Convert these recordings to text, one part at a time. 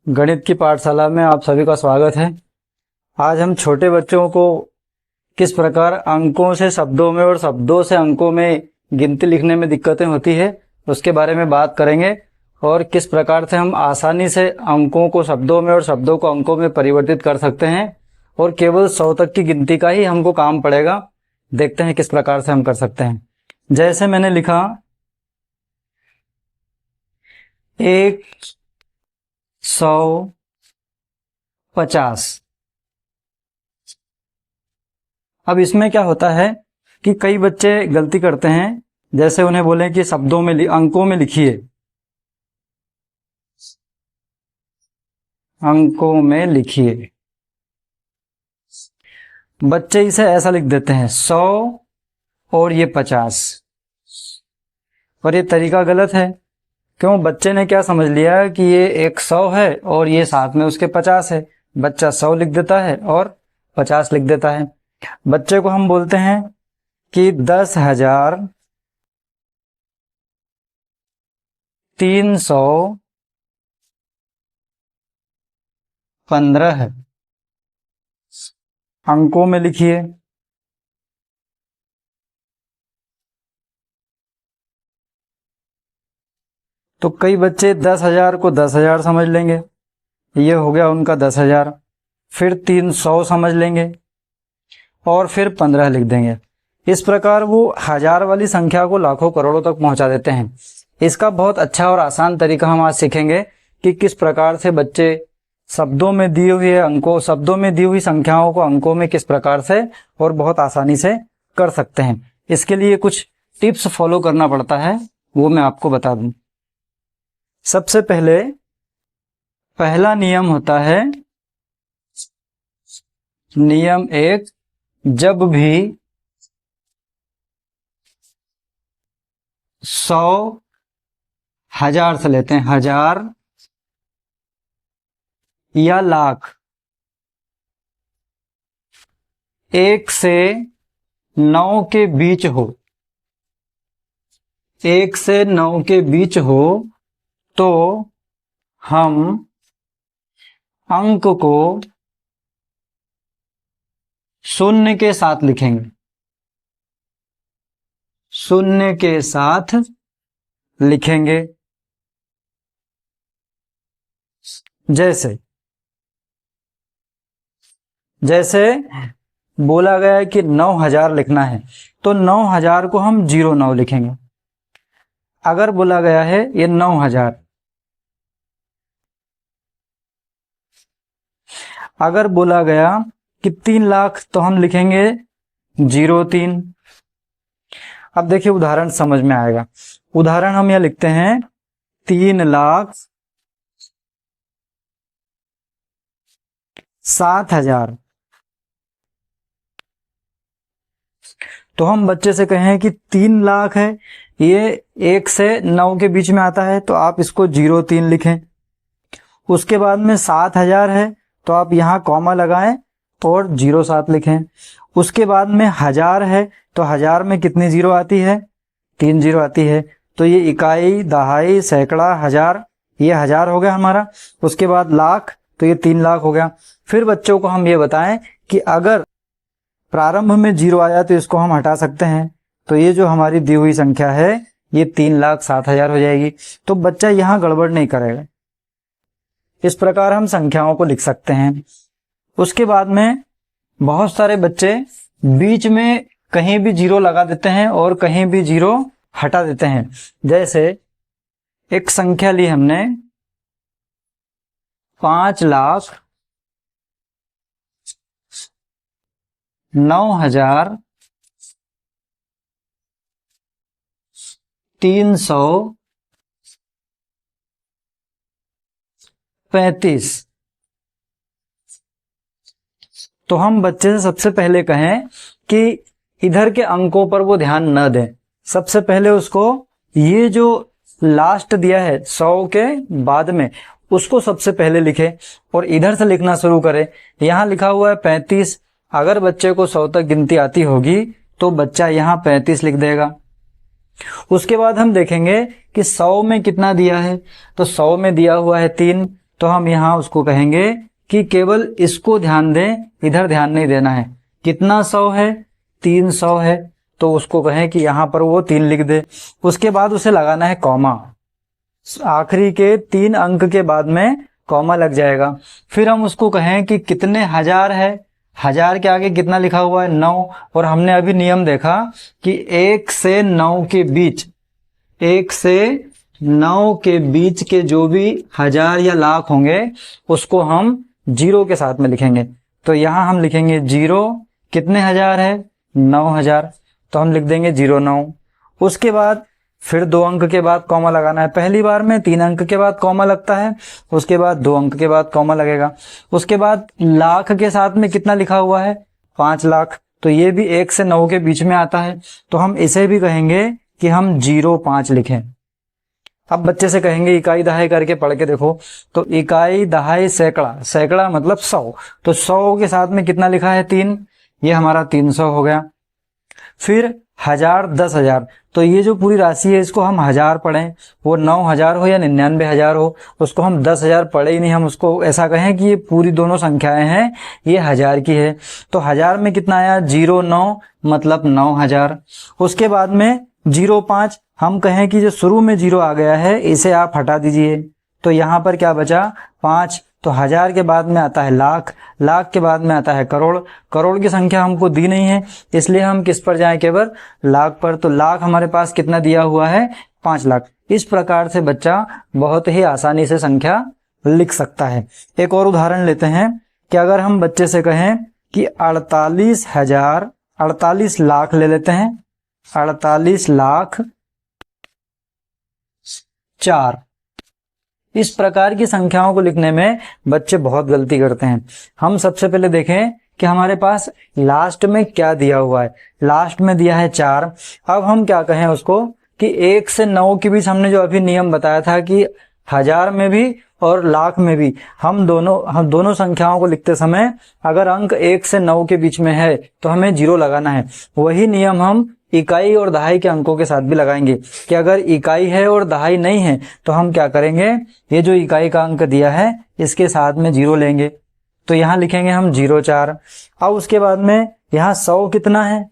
गणित की पाठशाला में आप सभी का स्वागत है। आज हम छोटे बच्चों को किस प्रकार अंकों से शब्दों में और शब्दों से अंकों में गिनती लिखने में दिक्कतें होती है उसके बारे में बात करेंगे और किस प्रकार से हम आसानी से अंकों को शब्दों में और शब्दों को अंकों में परिवर्तित कर सकते हैं और केवल 100 तक की गिनती का ही हमको काम पड़ेगा। देखते हैं किस प्रकार से हम कर सकते हैं। जैसे मैंने लिखा 150। अब इसमें क्या होता है कि कई बच्चे गलती करते हैं, जैसे उन्हें बोलें कि शब्दों में अंकों में लिखिए, अंकों में लिखिए। बच्चे इसे ऐसा लिख देते हैं 100 और ये 50, और ये तरीका गलत है। क्यों? बच्चे ने क्या समझ लिया कि ये एक 100 है और ये साथ में उसके 50 है। बच्चा 100 लिख देता है और 50 लिख देता है। बच्चे को हम बोलते हैं कि 10,315 अंकों में लिखिए। तो कई बच्चे 10,000 को 10,000 समझ लेंगे, ये हो गया उनका 10,000। फिर 300 समझ लेंगे और फिर 15 लिख देंगे। इस प्रकार वो हजार वाली संख्या को लाखों करोड़ों तक पहुंचा देते हैं। इसका बहुत अच्छा और आसान तरीका हम आज सीखेंगे कि किस प्रकार से बच्चे शब्दों में दी हुई संख्याओं को अंकों में किस प्रकार से और बहुत आसानी से कर सकते हैं। इसके लिए कुछ टिप्स फॉलो करना पड़ता है, वो मैं आपको बता दूं। सबसे पहला नियम होता है नियम 1, जब भी 100 हजार से लेते हैं, हजार या लाख, 1 से 9 के बीच हो, 1 से 9 के बीच हो तो हम अंक को शून्य के साथ लिखेंगे, शून्य के साथ लिखेंगे। जैसे बोला गया है कि 9,000 लिखना है तो 9,000 को हम 09 लिखेंगे। अगर बोला गया है ये 9,000, अगर बोला गया कि 3 लाख तो हम लिखेंगे 03। अब देखिए उदाहरण समझ में आएगा। उदाहरण हम यह लिखते हैं 3,07,000। तो हम बच्चे से कहें कि 3 लाख है, ये 1 से 9 के बीच में आता है तो आप इसको 03 लिखें। उसके बाद में 7,000 है तो आप यहाँ कॉमा लगाएं और 07 लिखें। उसके बाद में 1000 है तो 1000 में कितनी जीरो आती है? 3 जीरो आती है। तो ये इकाई, दहाई, सैकड़ा, हजार, ये 1000 हो गया हमारा। उसके बाद लाख, तो ये 3 लाख हो गया। फिर बच्चों को हम ये बताएं कि अगर प्रारंभ में 0 आया तो इसको हम हटा सकते हैं, तो ये जो हमारी दी हुई संख्या है ये 3,07,000 हो जाएगी। तो बच्चा यहाँ गड़बड़ नहीं करेगा। इस प्रकार हम संख्याओं को लिख सकते हैं। उसके बाद में बहुत सारे बच्चे बीच में कहीं भी 0 लगा देते हैं और कहीं भी 0 हटा देते हैं। जैसे एक संख्या ली हमने 5,09,335। तो हम बच्चे से सबसे पहले कहें कि इधर के अंकों पर वो ध्यान न दें। सबसे पहले उसको ये जो लास्ट दिया है 100 के बाद में, उसको सबसे पहले लिखे और इधर से लिखना शुरू करे। यहाँ लिखा हुआ है 35। अगर बच्चे को 100 तक गिनती आती होगी तो बच्चा यहाँ 35 लिख देगा। उसके बाद हम देखेंगे कि 100 में कितना दिया है, तो 100 में दिया हुआ है 3, तो हम यहाँ उसको कहेंगे कि केवल इसको ध्यान दें, इधर ध्यान नहीं देना है। कितना 100 है? 300 है, तो उसको कहें कि यहाँ पर वो 3 लिख दे। उसके बाद उसे लगाना है कॉमा, आखिरी के 3 अंक के बाद में कॉमा लग जाएगा। फिर हम उसको कहें कि कितने हजार है? हजार के आगे कितना लिखा हुआ है? 9। और हमने अभी नियम देखा कि 1 से 9 के बीच, 1 से 9 के बीच के जो भी हजार या लाख होंगे उसको हम 0 के साथ में लिखेंगे। तो यहाँ हम लिखेंगे 0, कितने हजार है? 9000, तो हम लिख देंगे 09। उसके बाद फिर 2 अंक के बाद कॉमा लगाना है। पहली बार में 3 अंक के बाद कॉमा लगता है, उसके बाद 2 अंक के बाद कॉमा लगेगा। उसके बाद लाख के साथ में कितना लिखा हुआ है? 5 लाख, तो ये भी 1 से 9 के बीच में आता है, तो हम इसे भी कहेंगे कि हम 05 लिखें। अब बच्चे से कहेंगे इकाई दहाई करके पढ़ के देखो, तो इकाई दहाई सैकड़ा, सैकड़ा मतलब 100, तो 100 के साथ में कितना लिखा है? 3, ये हमारा 300 हो गया। फिर हजार, 10,000, तो ये जो पूरी राशि है इसको हम हजार पढ़ें, वो 9,000 हो या 99,000 हो, उसको हम 10,000 पढ़े ही नहीं, हम उसको ऐसा कहें कि ये पूरी दोनों संख्याएं हैं, ये हजार की है। तो हजार में कितना आया? 09, मतलब 9,000। उसके बाद में 05, हम कहें कि जो शुरू में 0 आ गया है इसे आप हटा दीजिए, तो यहाँ पर क्या बचा? 5। तो हजार के बाद में आता है लाख, लाख के बाद में आता है करोड़, करोड़ की संख्या हमको दी नहीं है, इसलिए हम किस पर जाएं? केवल लाख पर। तो लाख हमारे पास कितना दिया हुआ है? 5 लाख। इस प्रकार से बच्चा बहुत ही आसानी से संख्या लिख सकता है। एक और उदाहरण लेते हैं कि अगर हम बच्चे से कहें कि 48,000, 48 लाख ले लेते हैं, 48 लाख 4। इस प्रकार की संख्याओं को लिखने में बच्चे बहुत गलती करते हैं। हम सबसे पहले देखें कि हमारे पास लास्ट में क्या दिया हुआ है। लास्ट में दिया है 4। अब हम क्या कहें उसको कि 1 से 9 के बीच हमने जो अभी नियम बताया था कि हजार में भी और लाख में भी हम दोनों संख्याओं को लिखते समय अगर अंक 1 से 9 के बीच में है तो हमें 0 लगाना है। वही नियम हम इकाई और दहाई के अंकों के साथ भी लगाएंगे कि अगर इकाई है और दहाई नहीं है तो हम क्या करेंगे? ये जो इकाई का अंक दिया है इसके साथ में 0 लेंगे, तो यहाँ लिखेंगे हम 04। अब उसके बाद में यहाँ 100 कितना है?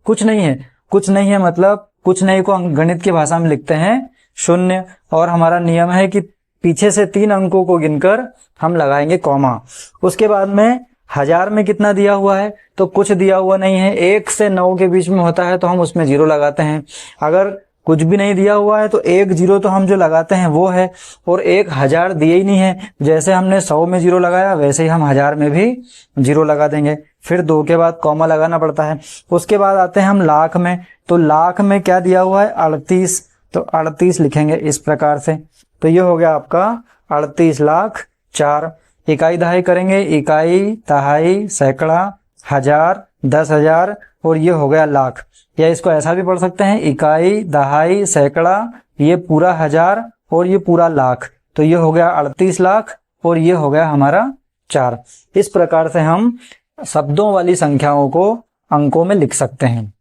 कुछ नहीं है, कुछ नहीं है मतलब कुछ नहीं को गणित की भाषा में लिखते हैं 0, और हमारा नियम है कि पीछे से 3 अंकों को गिनकर हम लगाएंगे कॉमा। उसके बाद में हजार में कितना दिया हुआ है? तो कुछ दिया हुआ नहीं है, 1 से 9 के बीच में होता है तो हम उसमें 0 लगाते हैं। अगर कुछ भी नहीं दिया हुआ है तो 1 0 तो हम जो लगाते हैं वो है, और 1000 दिए ही नहीं है, जैसे हमने 100 में 0 लगाया वैसे ही हम हजार में भी 0 लगा देंगे। फिर 2 के बाद कॉमा लगाना पड़ता है। उसके बाद आते हैं हम लाख में, तो लाख में क्या दिया हुआ है? 38, तो 38 लिखेंगे इस प्रकार से। तो ये हो गया आपका 38 लाख 4। इकाई दहाई करेंगे, इकाई दहाई सैकड़ा, हजार, 10,000, और ये हो गया लाख। या इसको ऐसा भी पढ़ सकते हैं इकाई दहाई सैकड़ा, ये पूरा हजार और ये पूरा लाख, तो ये हो गया 38 लाख और ये हो गया हमारा 4। इस प्रकार से हम शब्दों वाली संख्याओं को अंकों में लिख सकते हैं।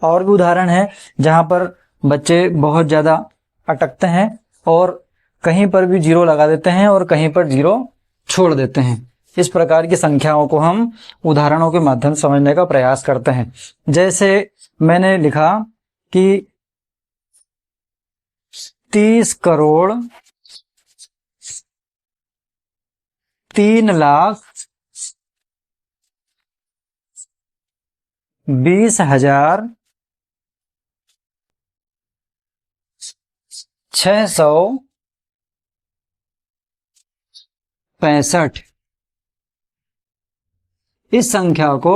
और भी उदाहरण है जहां पर बच्चे बहुत ज्यादा अटकते हैं और कहीं पर भी 0 लगा देते हैं और कहीं पर 0 छोड़ देते हैं। इस प्रकार की संख्याओं को हम उदाहरणों के माध्यम से समझने का प्रयास करते हैं। जैसे मैंने लिखा कि 30 करोड़ 3 लाख 20,665। इस संख्या को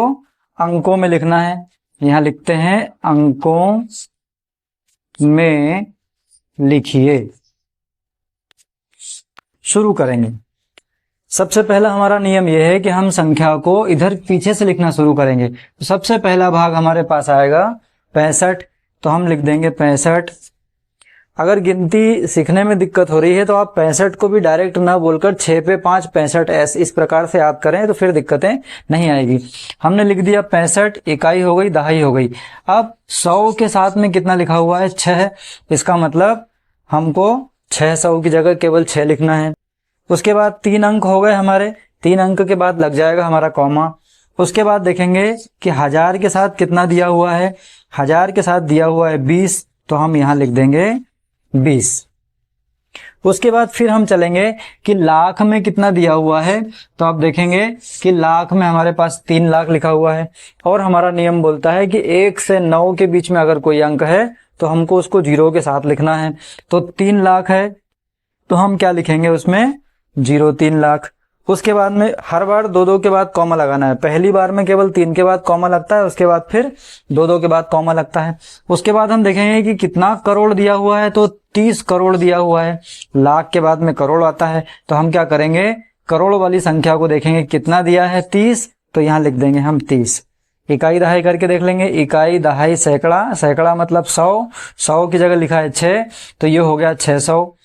अंकों में लिखना है। यहां लिखते हैं अंकों में लिखिए। शुरू करेंगे। सबसे पहला हमारा नियम यह है कि हम संख्या को इधर पीछे से लिखना शुरू करेंगे। तो सबसे पहला भाग हमारे पास आएगा 65, तो हम लिख देंगे 65। अगर गिनती सीखने में दिक्कत हो रही है तो आप 65 को भी डायरेक्ट ना बोलकर 6 पे 5 65 ऐसे इस प्रकार से याद करें तो फिर दिक्कतें नहीं आएगी। हमने लिख दिया 65, इकाई हो गई, दहाई हो गई। अब 100 के साथ में कितना लिखा हुआ है? 6। इसका मतलब हमको 600 की जगह केवल 6 लिखना है। उसके बाद 3 अंक हो गए हमारे, 3 अंक के बाद लग जाएगा हमारा कॉमा। उसके बाद देखेंगे कि 1000 के साथ कितना दिया हुआ है, 1000 के साथ दिया हुआ है 20, तो हम यहां लिख देंगे 20। उसके बाद फिर हम चलेंगे कि लाख में कितना दिया हुआ है, तो आप देखेंगे कि लाख में हमारे पास 3 लाख लिखा हुआ है, और हमारा नियम बोलता है कि 1 से 9 के बीच में अगर कोई अंक है तो हमको उसको 0 के साथ लिखना है। तो 3 लाख है तो हम क्या लिखेंगे उसमें 0, 3 लाख। उसके बाद में हर बार 2-2 के बाद कॉमा लगाना है, पहली बार में केवल 3 के बाद कॉमा लगता है, उसके बाद फिर 2-2 के बाद कॉमा लगता है। उसके बाद हम देखेंगे कि कितना करोड़ दिया हुआ है, तो 30 करोड़ दिया हुआ है। लाख के बाद में करोड़ आता है, तो हम क्या करेंगे, करोड़ वाली संख्या को देखेंगे कितना दिया है 30, तो यहाँ लिख देंगे हम 30। इकाई दहाई करके देख लेंगे, इकाई दहाई सैकड़ा, सैकड़ा मतलब 100, 100 की जगह लिखा है 6, तो ये हो गया 600।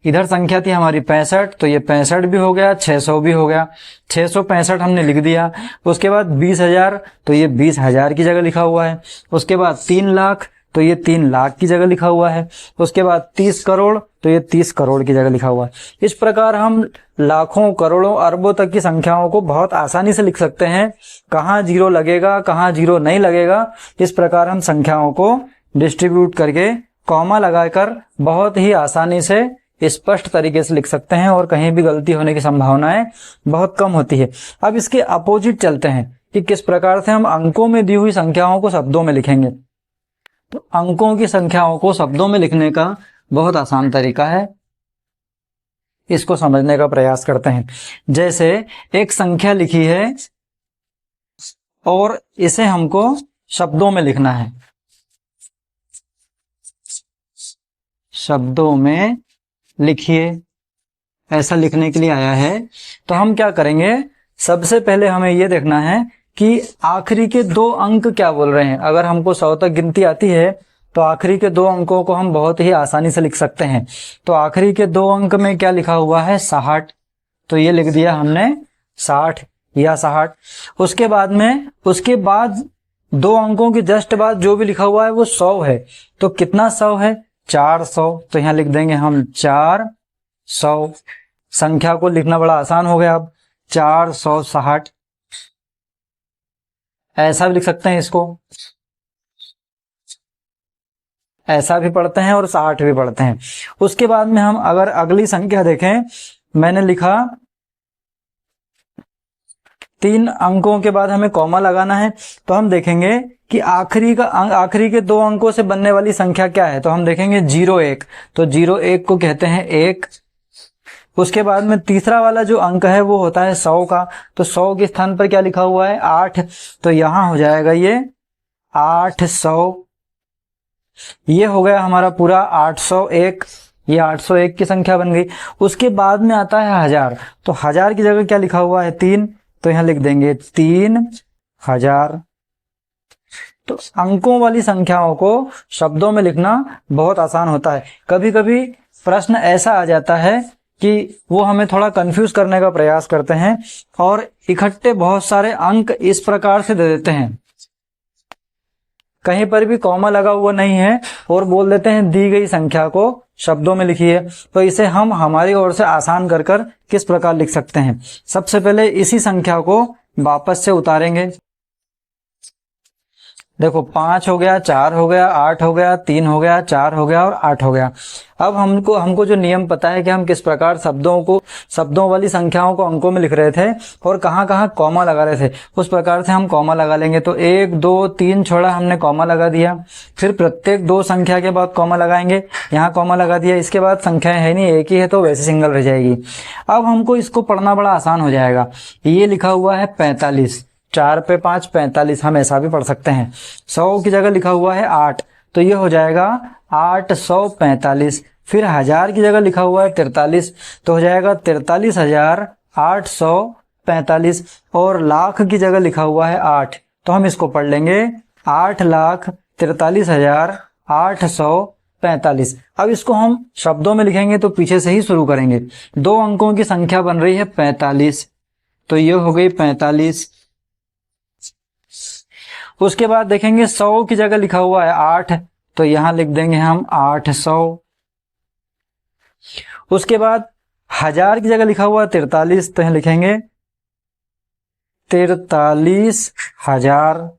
इधर संख्या थी हमारी 65, तो ये 65 भी हो गया, 600 भी हो गया, 665 हमने लिख दिया। उसके बाद 20,000, तो ये 20,000 की जगह लिखा हुआ है। उसके बाद 3 लाख, तो ये 3 लाख की जगह लिखा हुआ है। उसके बाद 30 करोड़, तो ये 30 करोड़ की जगह लिखा हुआ है। इस प्रकार हम लाखों, करोड़ों, अरबों तक की संख्याओं को बहुत आसानी से लिख सकते हैं। कहाँ 0 लगेगा, कहाँ 0 नहीं लगेगा, इस प्रकार हम संख्याओं को डिस्ट्रीब्यूट करके कॉमा लगाकर बहुत ही आसानी से स्पष्ट तरीके से लिख सकते हैं, और कहीं भी गलती होने की संभावनाएं बहुत कम होती है। अब इसके अपोजिट चलते हैं कि किस प्रकार से हम अंकों में दी हुई संख्याओं को शब्दों में लिखेंगे। तो अंकों की संख्याओं को शब्दों में लिखने का बहुत आसान तरीका है, इसको समझने का प्रयास करते हैं। जैसे एक संख्या लिखी है और इसे हमको शब्दों में लिखना है, शब्दों में लिखिए, ऐसा लिखने के लिए आया है। तो हम क्या करेंगे, सबसे पहले हमें यह देखना है कि आखिरी के 2 अंक क्या बोल रहे हैं। अगर हमको 100 तक गिनती आती है तो आखिरी के 2 अंकों को हम बहुत ही आसानी से लिख सकते हैं। तो आखिरी के 2 अंक में क्या लिखा हुआ है 60, तो ये लिख दिया हमने 60 या 60। उसके बाद में, उसके बाद 2 अंकों के जस्ट बाद जो भी लिखा हुआ है वो 100 है, तो कितना 100 है 400, तो यहां लिख देंगे हम 400। संख्या को लिखना बड़ा आसान हो गया। अब 460 ऐसा भी लिख सकते हैं, इसको ऐसा भी पढ़ते हैं और 60 भी पढ़ते हैं। उसके बाद में हम अगर अगली संख्या देखें, मैंने लिखा 3 अंकों के बाद हमें कॉमा लगाना है, तो हम देखेंगे कि आखिरी के 2 अंकों से बनने वाली संख्या क्या है। तो हम देखेंगे 01, तो 01 को कहते हैं 1। उसके बाद में तीसरा वाला जो अंक है वो होता है 100 का, तो 100 के स्थान पर क्या लिखा हुआ है 8, तो यहां हो जाएगा ये 800। ये हो गया हमारा पूरा 801, ये 801 की संख्या बन गई। उसके बाद में आता है 1000, तो 1000 की जगह क्या लिखा हुआ है 3, तो यहां लिख देंगे 3000। तो अंकों वाली संख्याओं को शब्दों में लिखना बहुत आसान होता है। कभी कभी प्रश्न ऐसा आ जाता है कि वो हमें थोड़ा कंफ्यूज करने का प्रयास करते हैं और इकट्ठे बहुत सारे अंक इस प्रकार से दे देते हैं, कहीं पर भी कॉमा लगा हुआ नहीं है, और बोल देते हैं दी गई संख्या को शब्दों में लिखिए। तो इसे हम हमारी ओर से आसान कर कर किस प्रकार लिख सकते हैं। सबसे पहले इसी संख्या को वापस से उतारेंगे। देखो 5 हो गया, 4 हो गया, 8 हो गया, 3 हो गया, 4 हो गया और 8 हो गया। अब हमको जो नियम पता है कि हम किस प्रकार शब्दों वाली संख्याओं को अंकों में लिख रहे थे और कहाँ कहाँ कॉमा लगा रहे थे, उस प्रकार से हम कॉमा लगा लेंगे। तो 1 2 3 छोड़ा, हमने कॉमा लगा दिया। फिर प्रत्येक 2 संख्या के बाद कॉमा लगाएंगे, यहाँ कॉमा लगा दिया। इसके बाद संख्या है नहीं, एक ही है, तो वैसे सिंगल रह जाएगी। अब हमको इसको पढ़ना बड़ा आसान हो जाएगा। ये लिखा हुआ है 45, 4 पे 5 45, हम ऐसा भी पढ़ सकते हैं। 100 की जगह लिखा हुआ है 8, तो ये हो जाएगा 845। फिर 1000 की जगह लिखा हुआ है 43, तो हो जाएगा 43,845। और लाख की जगह लिखा हुआ है 8, तो हम इसको पढ़ लेंगे 8,43,845। अब इसको हम शब्दों में लिखेंगे तो पीछे से ही शुरू करेंगे। 2 अंकों की संख्या बन रही है 45, तो ये हो गई 45। उसके बाद देखेंगे 100 की जगह लिखा हुआ है 8, तो यहां लिख देंगे हम 800। उसके बाद हजार की जगह लिखा हुआ है 43, तो यहाँ लिखेंगे 43,000।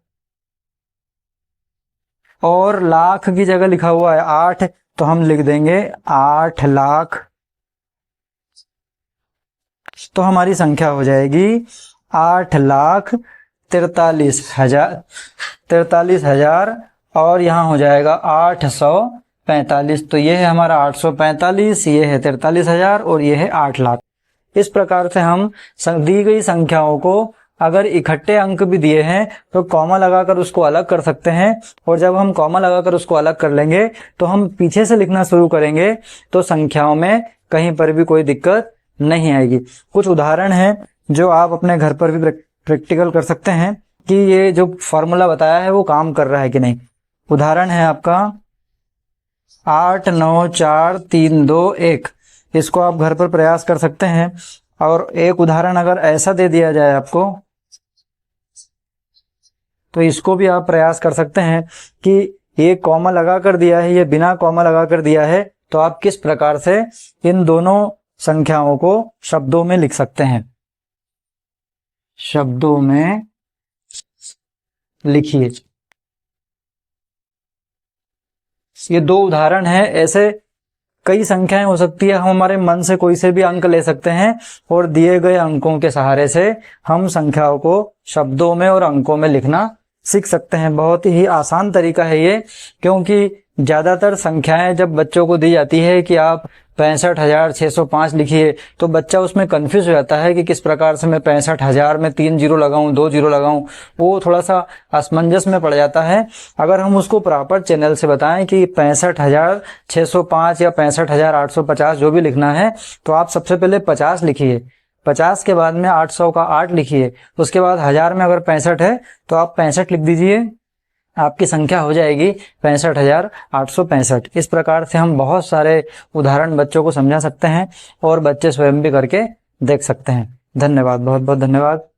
और लाख की जगह लिखा हुआ है 8, तो हम लिख देंगे 8 लाख। तो हमारी संख्या हो जाएगी 8,43,000 और यहाँ हो जाएगा 845। तो ये है हमारा 845, ये है 43,000 और ये है 8 लाख। इस प्रकार से हम दी गई संख्याओं को अगर इकट्ठे अंक भी दिए हैं तो कॉमा लगाकर उसको अलग कर सकते हैं, और जब हम कॉमा लगाकर उसको अलग कर लेंगे तो हम पीछे से लिखना शुरू करेंगे तो संख्याओं में कहीं पर भी कोई दिक्कत नहीं आएगी। कुछ उदाहरण हैं जो आप अपने घर पर भी प्रैक्टिकल कर सकते हैं कि ये जो फॉर्मूला बताया है वो काम कर रहा है कि नहीं। उदाहरण है आपका 8 9 4 3 2 1। इसको आप घर पर प्रयास कर सकते हैं। और एक उदाहरण अगर ऐसा दे दिया जाए आपको, तो इसको भी आप प्रयास कर सकते हैं कि ये कॉमा लगा कर दिया है, ये बिना कॉमा लगा कर दिया है, तो आप किस प्रकार से इन दोनों संख्याओं को शब्दों में लिख सकते हैं। शब्दों में लिखिए। ये दो उदाहरण है। ऐसे कई संख्याएं हो सकती है, हम हमारे मन से कोई से भी अंक ले सकते हैं और दिए गए अंकों के सहारे से हम संख्याओं को शब्दों में और अंकों में लिखना सीख सकते हैं। बहुत ही आसान तरीका है ये, क्योंकि ज्यादातर संख्याएं जब बच्चों को दी जाती है कि आप 65,605 लिखिए, तो बच्चा उसमें कंफ्यूज हो जाता है कि किस प्रकार से मैं 65,000 में 3 जीरो लगाऊं, 2 जीरो लगाऊं। वो थोड़ा सा असमंजस में पड़ जाता है। अगर हम उसको प्रॉपर चैनल से बताएं कि 65,605 या 65,850 जो भी लिखना है, तो आप सबसे पहले 50 लिखिए, 50 के बाद में 800 का 8 लिखिए, उसके बाद 1000 में अगर 65 है तो आप 65 लिख दीजिए, आपकी संख्या हो जाएगी 65,865। इस प्रकार से हम बहुत सारे उदाहरण बच्चों को समझा सकते हैं और बच्चे स्वयं भी करके देख सकते हैं। धन्यवाद, बहुत बहुत धन्यवाद।